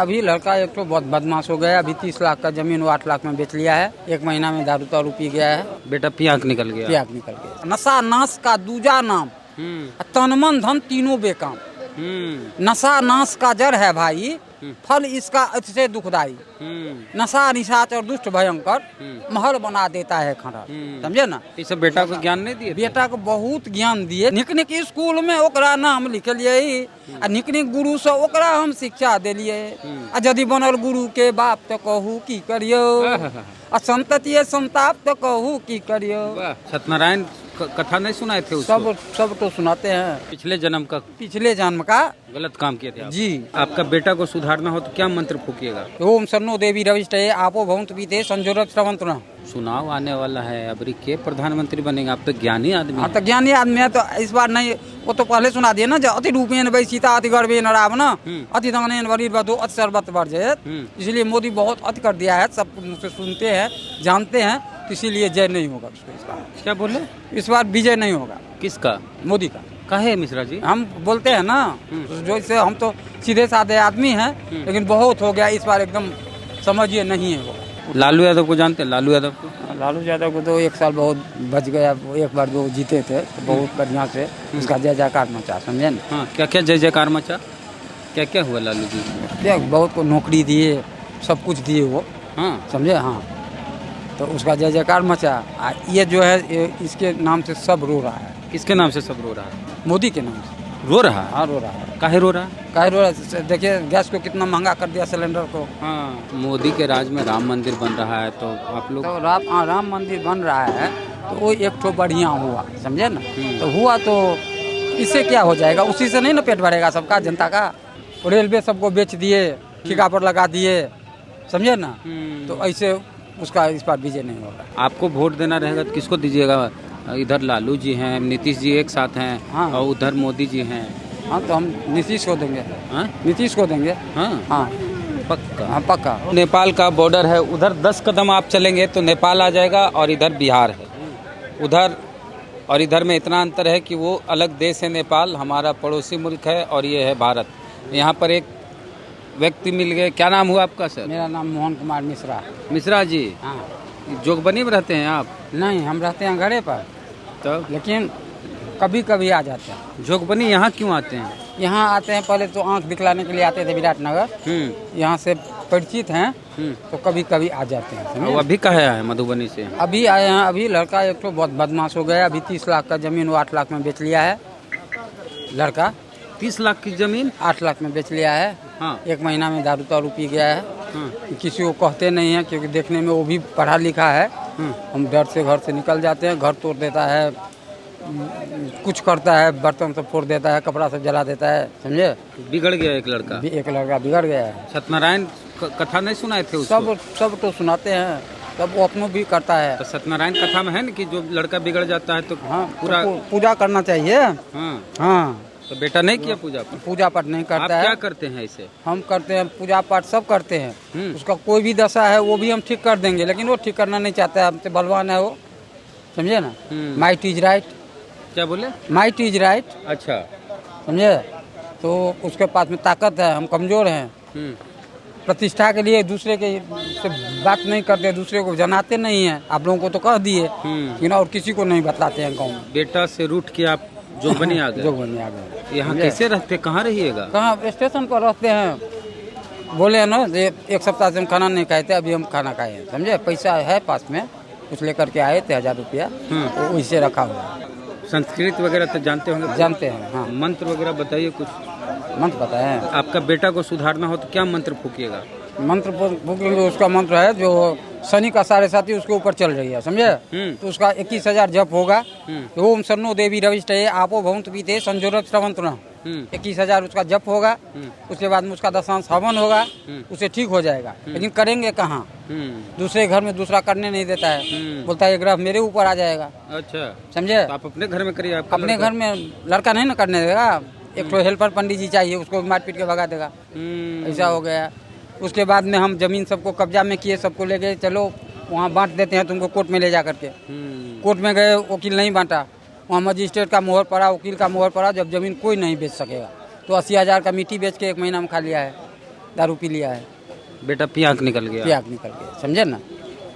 अभी लड़का एक तो बहुत बदमाश हो गया। अभी 30 लाख का जमीन वो 8 लाख में बेच लिया है। 1 महीना में दारू तारू पी गया है। बेटा पियाक निकल गया। पियाक निकल गया। नशा नाश का दूजा नाम, तन मन धन तीनों बेकाम। नशा नाश का जड़ है भाई, फल इसका अतिशय दुखदाई। नशा निशाचर दुष्ट भयंकर, महल बना देता है खंडर। समझे ना। इसे बेटा को ज्ञान नहीं दिए? बेटा को बहुत ज्ञान दिए। निक निक स्कूल में ओकरा नाम लिखलिए, आ निक निक गुरु से ओकरा हम शिक्षा दिलिए। आ यदि बनल गुरु के बाप तो कहू की करियो, आ संतति संताप तो कहू की करियो। सत्यनारायण कथा नहीं सुनाए थे उसको? सब तो सुनाते हैं। पिछले जन्म का गलत काम किए थे आप? जी। आपका बेटा को सुधारना हो तो क्या मंत्र फूकिएगा? ओम शन्नो देवी रविष्टे आपो भवन्तु पीते संजोरक श्रवंत न। चुनाव आने वाला है, अबरी के प्रधानमंत्री बनेंगे? आप तो ज्ञानी आदमी। हाँ तो ज्ञानी आदमी है तो इस बार नहीं, वो तो पहले सुना दिए ना, जो अति रूपेण वै सीता अति गर्भेण रावण अति दानेन वरीर्वधो अति सर्वत्र वर्जयेत्। इसलिए मोदी बहुत अति कर दिया है। सब मुझसे सुनते हैं, जानते हैं, इसीलिए जय नहीं होगा उसको इस बार। क्या बोले? इस बार विजय नहीं होगा। किसका? मोदी का। काहे मिश्रा जी? हम बोलते हैं ना, जो इससे हम तो सीधे साधे आदमी हैं, लेकिन बहुत हो गया इस बार, एकदम समझिए नहीं है वो। लालू यादव को जानते हैं? लालू यादव को? लालू यादव को तो 1 साल बहुत बच गया। एक बार जो जीते थे तो बहुत बढ़िया से उसका जय जयकार मचा। समझे ना। हाँ, क्या क्या जय जयकार मचा? क्या क्या हुआ लालू जी? देख, बहुत को नौकरी दिए, सब कुछ दिए वो। हाँ, समझे। हाँ, तो उसका जय जयकार मचा। ये जो है इसके नाम से सब रो रहा है। किसके नाम से सब रो रहा है? मोदी के नाम से रो रहा है। हाँ, रो रहा है। काहे रो रहा है? काहे रो रहा है? देखिए गैस को कितना महंगा कर दिया, सिलेंडर को। हाँ, मोदी के राज में राम मंदिर बन रहा है, तो आप लोग तो राम मंदिर बन रहा है तो वो एक ठो बढ़िया हुआ। समझे ना। तो हुआ तो इससे क्या हो जाएगा? उसी से नहीं ना पेट भरेगा सबका, जनता का। रेलवे सबको बेच दिए, ठेका पर लगा दिए। समझे ना। तो ऐसे उसका इस बार विजय नहीं होगा। आपको वोट देना रहेगा तो किसको दीजिएगा? इधर लालू जी हैं, नीतीश जी एक साथ हैं। हाँ। और उधर मोदी जी हैं। हाँ, तो हम नीतीश को देंगे। हाँ? नीतीश को देंगे। हाँ, हाँ, पक्का। हाँ, पक्का। नेपाल का बॉर्डर है, उधर 10 कदम आप चलेंगे तो नेपाल आ जाएगा, और इधर बिहार है। उधर और इधर में इतना अंतर है कि वो अलग देश है नेपाल, हमारा पड़ोसी मुल्क है, और ये है भारत। यहाँ पर एक व्यक्ति मिल गए। क्या नाम हुआ आपका सर? मेरा नाम मोहन कुमार मिश्रा। मिश्रा जी, हाँ। जोगबनी में रहते हैं आप? नहीं, हम रहते हैं घरे पर, तो लेकिन कभी कभी आ जाते हैं। जोगबनी यहाँ क्यों आते हैं? यहाँ आते हैं, पहले तो आंख दिखलाने के लिए आते थे विराटनगर। यहाँ से परिचित हैं तो कभी कभी आ जाते हैं। वो अभी कहाँ है? मधुबनी से अभी आए हैं। अभी लड़का एक तो बहुत बदमाश हो गया। अभी 30 लाख का जमीन वो 8 लाख में बेच लिया है। लड़का 30 लाख की जमीन 8 लाख में बेच लिया है। हाँ। 1 महीना में दारू तारू पी गया है। हाँ। किसी को कहते नहीं है, क्योंकि देखने में वो भी पढ़ा लिखा है। हम डर से घर से निकल जाते हैं। घर तोड़ देता है, कुछ करता है, बर्तन सब फोड़ देता है, कपड़ा सब जला देता है। समझे। बिगड़ गया एक लड़का। एक लड़का बिगड़ गया है। सत्यनारायण कथा नहीं सुनाए थे उसको? सब तो सुनाते हैं, सब वो अपनों भी करता है। तो सत्यनारायण कथा में है ना कि जो लड़का बिगड़ जाता है तो हाँ, पूरा तो पूजा करना चाहिए। हाँ। हाँ, तो बेटा नहीं किया पूजा पाठ नहीं करता आप है। क्या करते हैं इसे? हम करते हैं पूजा पाठ, सब करते हैं। उसका कोई भी दशा है वो भी हम ठीक कर देंगे, लेकिन वो ठीक करना नहीं चाहता है। हमसे बलवान है वो। समझे ना। Might is right. क्या बोले? Might is right. अच्छा। समझे। तो उसके पास में ताकत है, हम कमजोर हैं। प्रतिष्ठा के लिए दूसरे के से बात नहीं करते, दूसरे को जनाते नहीं है। आप लोगों को तो कह दिए, लेकिन और किसी को नहीं बतलाते हैं गाँव में। बेटा से रूठ के आप जोगबनी आ गए? जोगबनी आ गए। यहाँ कैसे रहते? कहाँ रहिएगा? कहाँ? स्टेशन पर रहते हैं। बोले हैं ना, 1 सप्ताह से हम खाना नहीं खाए थे, अभी हम खाना खाए हैं। समझे। पैसा है पास में, कुछ लेकर के आए थे 1000 रुपया, तो वैसे रखा हुआ। संस्कृत वगैरह तो जानते होंगे? जानते हैं। हाँ। मंत्र वगैरह बताइए कुछ। मंत्र बताए? आपका बेटा को सुधारना हो तो क्या मंत्र फूकिएगा? मंत्र फूकेंगे। उसका मंत्र है जो शनि का 7.5 उसके ऊपर चल रही है। समझे। तो उसका 21,000 जप होगा। ओम शन्नो देवी रविष्टे आपो भवन्तु पीते संजोरक श्रवंत न। 21,000 उसका जप होगा। उसके बाद में उसका दशांश हवन होगा, उसे ठीक हो जाएगा। लेकिन करेंगे कहाँ? दूसरे घर में दूसरा करने नहीं देता है। बोलता है ये ग्रह मेरे ऊपर आ जाएगा। अच्छा। समझे। तो आप अपने घर में करिए। अपने घर में लड़का नहीं ना करने देगा। एक तो हेल्पर पंडित जी चाहिए, उसको मार पीट के भगा देगा। ऐसा हो गया। उसके बाद में हम जमीन सबको कब्जा में किए, सबको ले गए, चलो वहाँ बांट देते हैं तुमको, कोर्ट में ले जा करके। कोर्ट में गए, वकील नहीं बांटा। वहाँ मजिस्ट्रेट का मोहर पड़ा, वकील का मोहर पड़ा। जब जमीन कोई नहीं बेच सकेगा तो 80,000 का मिट्टी बेच के 1 महीना में खा लिया है। दारू पी लिया है, बेटा पियाक निकल गया। पियाक निकल गया, समझे ना।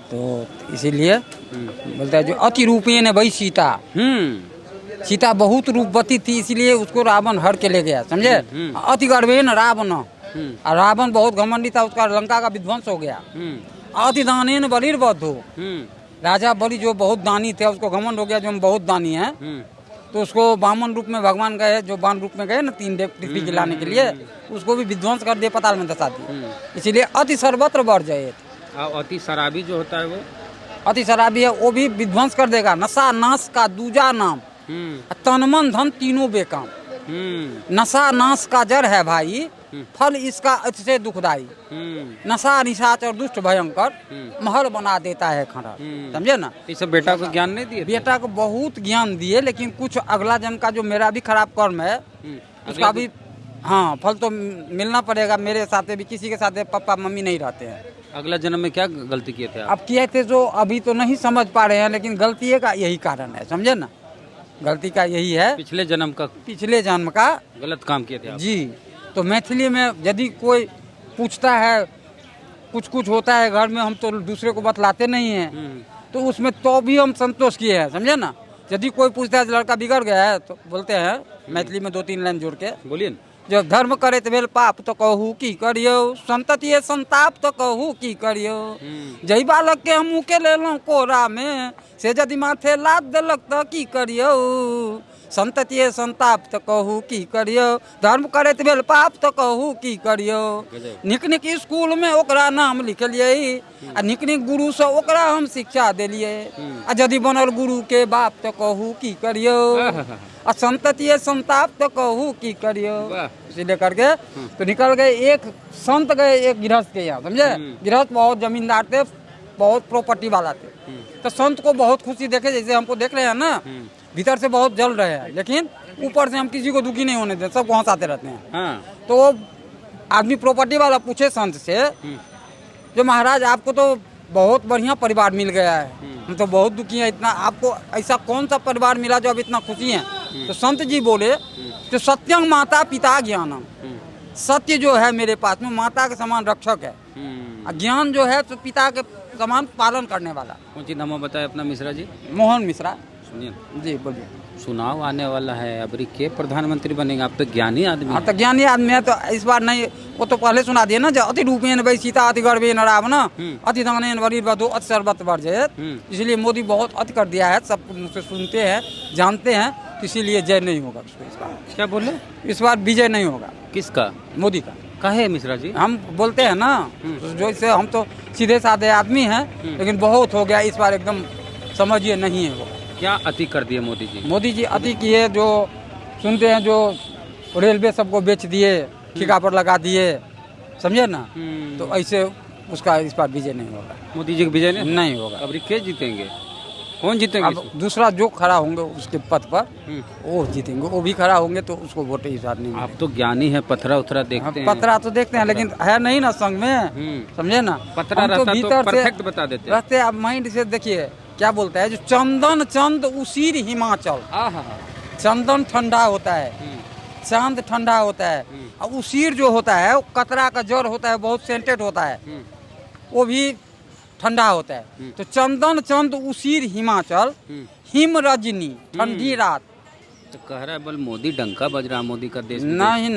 तो इसीलिए बोलता है जो अति रूपेण वही सीता, सीता बहुत रूपवती थी, इसीलिए उसको रावण हर के ले गया, समझे। अति गर्वेण रावण, और रावण बहुत घमंडी था, उसका लंका का विध्वंस हो गया। अति दानेन बलिर्बद्धो, राजा बलि जो बहुत दानी थे, उसको घमंड हो गया जो हम बहुत दानी हैं, तो उसको वामन रूप में भगवान गए, जो बाण रूप में गए ना 3 देव पृथ्वी के लाने के लिए, उसको भी विध्वंस कर दिए, पताल में धसा दिए। इसीलिए अति सर्वत्र वर्जयेत। अति शराबी जो होता है वो, अति शराबी है वो भी विध्वंस कर देगा। नशा नाश का दूजा नाम, तन मन धन तीनों बेकाम। नशा नाश का जड़ है भाई, फल इसका अतिशय दुखदाई। नशा निशाचर दुष्ट भयंकर, महल बना देता है खंडहर, समझे ना। ये सब बेटा को ज्ञान नहीं दिए? बेटा को बहुत ज्ञान दिए, लेकिन कुछ अगला जन्म का जो मेरा भी खराब कर्म है उसका भी हाँ फल तो मिलना पड़ेगा। मेरे साथ भी किसी के साथ पापा मम्मी नहीं रहते हैं। अगला जन्म में क्या गलती किए थे आप? अब किए थे जो अभी तो नहीं समझ पा रहे हैं, लेकिन गलती का यही कारण है, समझे ना। गलती का यही है, पिछले जन्म का गलत काम किए थे आप। जी। तो मैथिली में यदि कोई पूछता है, कुछ होता है घर में, हम तो दूसरे को बतलाते नहीं हैं, तो उसमें तो भी हम संतोष किए हैं, समझे ना। यदि कोई पूछता है लड़का बिगड़ गया है, तो बोलते हैं मैथिली में 2-3 लाइन जोड़ के, बोलिए ना। जो धर्म करे तो भेल पाप तो कहू की करियो, संतति संताप तो कहू की करियो। जही बालक के हम के लेलौं कोरा में, से यदि माथे लाद देलक तो की करियो। संतति संताप तो कहू की करियो, धर्म करे तो भेल पाप तो कहू की करियो। निक निक स्कूल में ओकरा नाम लिखलिए, आ निक निक गुरु से ओकरा हम शिक्षा दिलिए। आ यदि बनल गुरु के बाप तो कहू की करियो, आ संतति संताप तो कहू की करियो। इसीलिए करके तो निकल गए। एक संत गए एक गृहस्थ के यहाँ, समझे। गृहस्थ बहुत जमींदार थे, बहुत प्रॉपर्टी वाला थे। तो संत को बहुत खुशी देखे, जैसे हमको देख रहे हैं ना, भीतर से बहुत जल रहे हैं, लेकिन ऊपर से हम किसी को दुखी नहीं होने देते, सबको हंसाते रहते हैं। तो वो आदमी प्रॉपर्टी वाला पूछे संत से, जो महाराज आपको तो बहुत बढ़िया परिवार मिल गया है, हम तो बहुत दुखी हैं, इतना आपको ऐसा कौन सा परिवार मिला जो अब इतना खुशी है। तो संत जी बोले, तो सत्यं माता पिता ज्ञानम, सत्य जो है मेरे पास में माता के समान रक्षक है, ज्ञान जो है तो पिता के समान पालन करने वाला। कौन सी नाम बताए अपना मिश्रा जी? मोहन मिश्रा। सुनिए जी बोलिए। चुनाव आने वाला है, अबरी के प्रधानमंत्री बनेंगे? आप तो ज्ञानी आदमी हैं। तो ज्ञानी आदमी है, तो इस बार नहीं, वो तो पहले सुना दिए ना, जो अति रूपेण वही सीता, अति गर्वेण रावण, अति दानेन बलिर्बद्धो, अति सर्वत्र वर्जयेत। इसलिए मोदी बहुत अति कर दिया है, सब मुझसे सुनते हैं, जानते हैं, तो इसीलिए जय नहीं होगा उसको इस बार। क्या बोले? इस बार विजय नहीं होगा। किसका? मोदी का। कहे मिश्रा जी? हम बोलते हैं ना, जो इससे हम तो सीधे साधे आदमी हैं, लेकिन बहुत हो गया इस बार, एकदम समझिए नहीं है वो। क्या अति कर दिए मोदी जी? मोदी जी अति किए, जो सुनते हैं, जो रेलवे सबको बेच दिए, ठेका पर लगा दिए, समझे ना। तो ऐसे उसका इस बार विजय नहीं होगा। मोदी जी का विजय नहीं होगा। अब के जीतेंगे? कौन जीतेंगे? अब दूसरा जो खड़ा होंगे उसके पद पर वो जीतेंगे, वो भी खड़ा होंगे तो उसको वोट इस बार नहीं। आप तो ज्ञानी है, पथरा उथरा देखते हैं। पथरा तो देखते हैं, लेकिन है नहीं ना संग में, समझे ना। पथरा रहता तो परफेक्ट बता देते रहते। अब माइंड से देखिए क्या बोलता है, जो चंदन चंद उसीर हिमाचल। चंदन ठंडा होता है, चांद ठंडा होता है, और उसीर जो होता है वो कतरा का जड़ होता है, बहुत सेंटेड होता है, वो भी ठंडा होता है। तो चंदन चंद उसीर हिमाचल, हिम रजनी ठंडी रात। तो कह रहा है बल मोदी डंका बज रहा, मोदी का देश। नहीं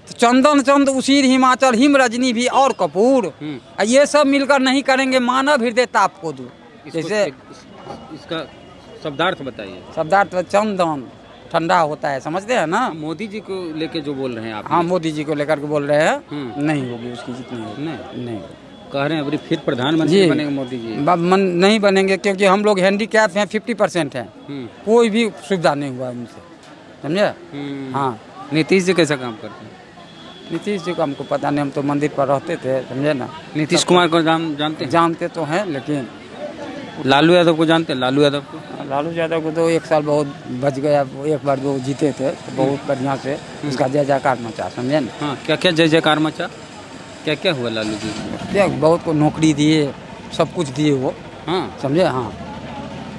तो चंदन चंद उसीर हिमाचल, हिम रजनी भी और कपूर, ये सब मिलकर नहीं करेंगे मानव हृदय ताप को दूर। जैसे इसका शब्दार्थ बताइए। शब्दार्थ चंदन ठंडा होता है, समझते हैं ना। मोदी जी को लेके जो बोल रहे हैं आप? हाँ, मोदी जी को लेकर के बोल रहे हैं, नहीं होगी उसकी जितनी होगी। नहीं कह रहे हैं अभी फिर प्रधानमंत्री बनेंगे मोदी जी? नहीं बनेंगे, क्योंकि हम लोग हैंडीकैप हैं, 50% हैं, कोई भी सुविधा नहीं हुआ उनसे, समझे। हाँ। नीतीश जी कैसा काम करते हैं? नीतीश जी को हमको पता नहीं, हम तो मंदिर पर रहते थे, समझे ना। नीतीश कुमार को जानते हैं? जानते तो हैं, लेकिन लालू यादव को जानते हैं? लालू यादव को? लालू यादव को तो 1 साल बहुत बच गया, एक बार वो जीते थे तो बहुत बढ़िया से उसका जय जयकार मचा, समझे ना। हाँ, क्या क्या जय जयकार मचा? क्या क्या हुआ लालू जी? देख, बहुत को नौकरी दिए, सब कुछ दिए वो, हाँ, समझे। हाँ,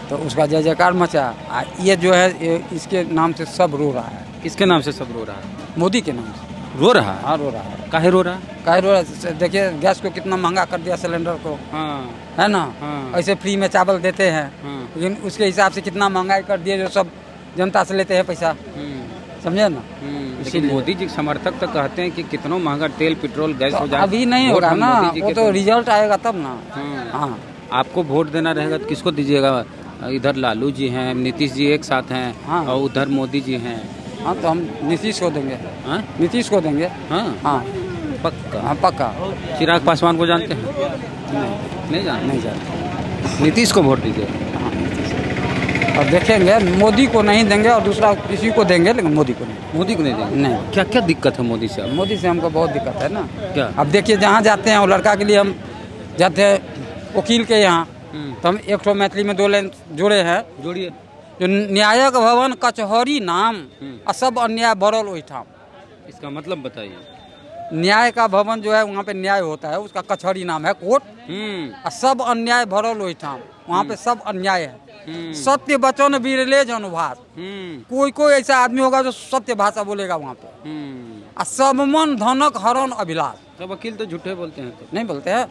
तो उसका जय जयकार मचा। ये जो है इसके नाम से सब रो रहा है। किसके नाम से सब रो रहा है? मोदी के नाम से। रो रहा है? हाँ रो रहा है। काहे रो रहा है? काहे रो रहा है? देखिए गैस को कितना महंगा कर दिया, सिलेंडर को, हाँ है ना। हाँ। ऐसे फ्री में चावल देते हैं, हाँ। लेकिन उसके हिसाब से कितना महंगाई कर दिए, जो सब जनता से लेते हैं पैसा, समझे ना। लेकिन मोदी जी समर्थक तो कहते हैं कि कितना महंगा तेल पेट्रोल गैस हो तो जाए, अभी नहीं वोट होगा हम ना, मोदी जी वो के तो रिजल्ट आएगा तब ना। हाँ आपको वोट देना रहेगा तो किसको दीजिएगा? इधर लालू जी हैं, नीतीश जी एक साथ हैं, हाँ। और उधर मोदी जी हैं। हाँ तो हम नीतीश को देंगे। हाँ? नीतीश को देंगे। हाँ हाँ पक्का। हाँ पक्का। चिराग पासवान को जानते हैं? नहीं जानते? नहीं जानते। नीतीश को वोट दीजिए। और देखेंगे, मोदी को नहीं देंगे और दूसरा किसी को देंगे, लेकिन मोदी को नहीं। मोदी को नहीं देंगे? नहीं। क्या क्या दिक्कत है मोदी से? मोदी से हमको बहुत दिक्कत है ना। क्या? अब देखिए जहाँ जाते हैं वो लड़का के लिए हम जाते हैं वकील के यहाँ, तो हम एक ठो मैथिली में 2 लाइन जोड़े हैं, जोड़िए। जो न्यायक भवन कचहरी नाम आ सब अन्याय भरल ओहिठाम। इसका मतलब बताइए। न्याय का भवन जो है वहाँ पे न्याय होता है, उसका कचहरी नाम है कोर्ट, आ सब अन्याय भरल ओहिठाम, वहाँ पे सब अन्याय है। सत्य वचन बिरले जनभाष, कोई ऐसा आदमी होगा जो सत्य भाषा बोलेगा वहाँ पे। आ सब मन धनक हरण अभिलाष। तो वकील तो झूठे बोलते हैं। तो नहीं बोलते हैं,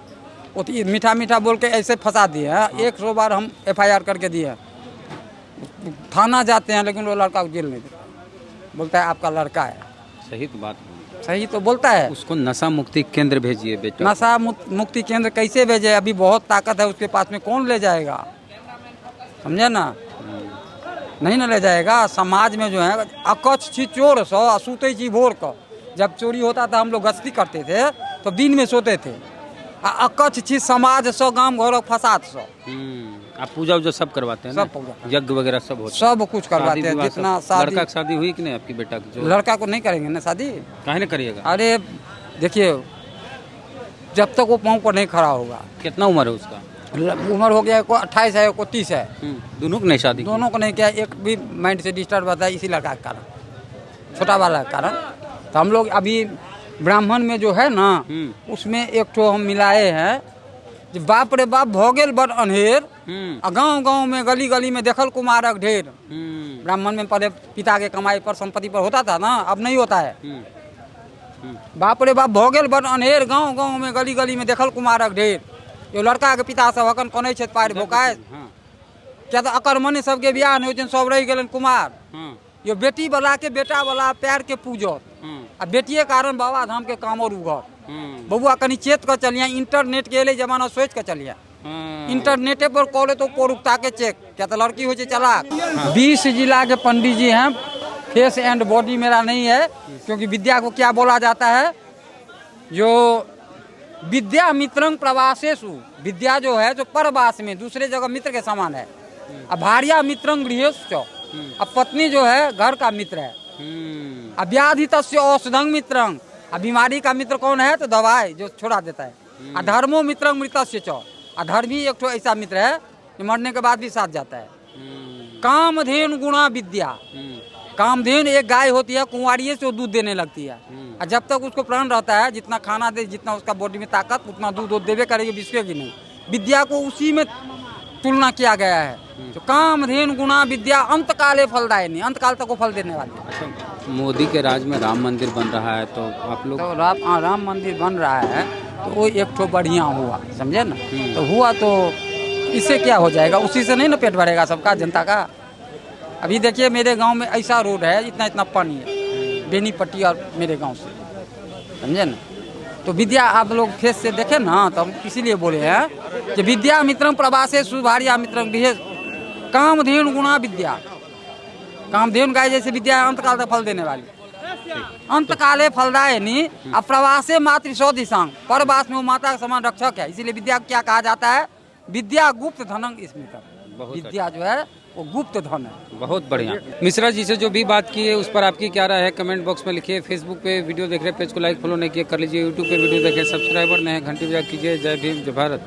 वो तो मीठा मीठा बोल के ऐसे फंसा दिए हैं। 100 बार हम FIR करके दिए, थाना जाते हैं लेकिन वो लड़का को जेल नहीं देता, बोलता है आपका लड़का है। सही तो बात है। सही तो बोलता है। उसको नशा मुक्ति केंद्र भेजिए बेटा। नशा मुक्ति केंद्र कैसे भेजे? अभी बहुत ताकत है उसके पास में, कौन ले जाएगा, समझे ना। नहीं ना ले जाएगा। समाज में जो है अकच्छ छी चोर सो सूते छी भोर को। जब चोरी होता था हम लोग गश्ती करते थे तो दिन में सोते थे। अकच्छ छी समाज सो गांव घर फसाद सो। आप पूजा उजा सब करवाते हैं? सब पूजा, यज्ञ वगैरह सब होता है? सब कुछ करवाते हैं। जितना शादी, लड़का की शादी हुई कि नहीं आपकी बेटा की? लड़का को नहीं करेंगे ना शादी। काहे नहीं करिएगा? अरे देखिए, जब तक वो पाँव पर नहीं खड़ा होगा। कितना उम्र है उसका? उम्र हो गया, को 28 है, को 30 है। दोनों को नहीं शादी? दोनों को नहीं किया। एक भी माइंड से डिस्टर्ब रहता है इसी लड़का के कारण, छोटा वाला के कारण। तो हम लोग अभी ब्राह्मण में जो है ना, उसमें एक ठो हम मिलाए हैं, जो बाप रे बाप भोगेल बड़ अनहेर, गाँव गाँव में गली गली में देखल कुमारक ढेर। ब्राह्मण में पहले पिता के कमाई पर संपत्ति पर होता था ना, अब नहीं होता है। बाप रे बाप भोगेल बड़ अनहेर, गाँव गाँव में गली गली में देखल कुमारक ढेर। यो लड़का के पिता सब हकन कोने छे पार भोकाय, क्या तो अकर्मण्य सबके बियाह नहीं होते, सब रह गेलन कुमार। यो बेटी वाला के बेटा वाला प्यार के पूजत, आ बेटिए कारण बाबा धाम के कामर उगत। बबुआ कनी चेत कर चलिए, इंटरनेट के लिए जमाना सोच कर चलिए। इंटरनेटे पर कॉल तो पोरुकता के चेक, क्या तो लड़की हो चलाक। 20 जिला के पंडित जी हैं। फेस एंड बॉडी मेरा नहीं है, क्योंकि विद्या को क्या बोला जाता है, जो विद्या मित्रं प्रवासेषु, विद्या जो है जो परवास में दूसरे जगह मित्र के समान है। अब भार्या मित्रं गृहेषु, अब पत्नी जो है घर का मित्र है। अब व्याधि तस्य औषधं मित्रं, अब बीमारी का मित्र कौन है, तो दवाई जो छोड़ा देता है। अधर्मो मित्रं मृतस्य च, अधर्मी एक ठो ऐसा मित्र है जो मरने के बाद भी साथ जाता है। कामधेनु गुणा विद्या, कामधेनु एक गाय होती है, कुंवारिये से वो दूध देने लगती है, और जब तक उसको प्राण रहता है, जितना खाना दे, जितना उसका बॉडी में ताकत, उतना दूध देवे करेगी, बिस्केगी नहीं। विद्या को उसी में तुलना किया गया है। तो कामधेनु गुणा विद्या अंत काले फलदायिनी, अंत काल तक को फल देने वाली। अच्छा, मोदी के राज में राम मंदिर बन रहा है, तो आप लोग? तो राम मंदिर बन रहा है तो वो एक ठो बढ़िया हुआ, समझे ना। तो हुआ तो इससे क्या हो जाएगा, उसी से नहीं ना पेट भरेगा सबका, जनता का। अभी देखिए मेरे गांव में ऐसा रोड है, इतना इतना पानी है, बेनीपट्टी और मेरे गांव से, समझे ना। तो विद्या आप लोग फेस से देखे ना, तो हम इसीलिए बोले हैं कि विद्या मित्रं प्रवासेषु भार्या मित्रं गृहेषु, कामधेनु गुणा विद्या। कामधेनु गाय जैसे विद्या अंत काल तक फल देने वाली, अंत काले फलदायिनी। अब प्रवासे मातृशोधिसांग, परवास में वो माता का समान रक्षक है। इसीलिए विद्या को क्या कहा जाता है, विद्या गुप्त धनंग स्मृतम्। विद्या जो है वो गुप्त धन है। बहुत बढ़िया। मिश्रा जी से जो भी बात की है उस पर आपकी क्या राय है, कमेंट बॉक्स में लिखिए। फेसबुक पे वीडियो देख रहे हैं, पेज को लाइक फॉलो नहीं किया कर लीजिए। यूट्यूब पे वीडियो देखें, सब्सक्राइबर नहीं है, घंटी बजा कीजिए। जय भीम, जय भारत।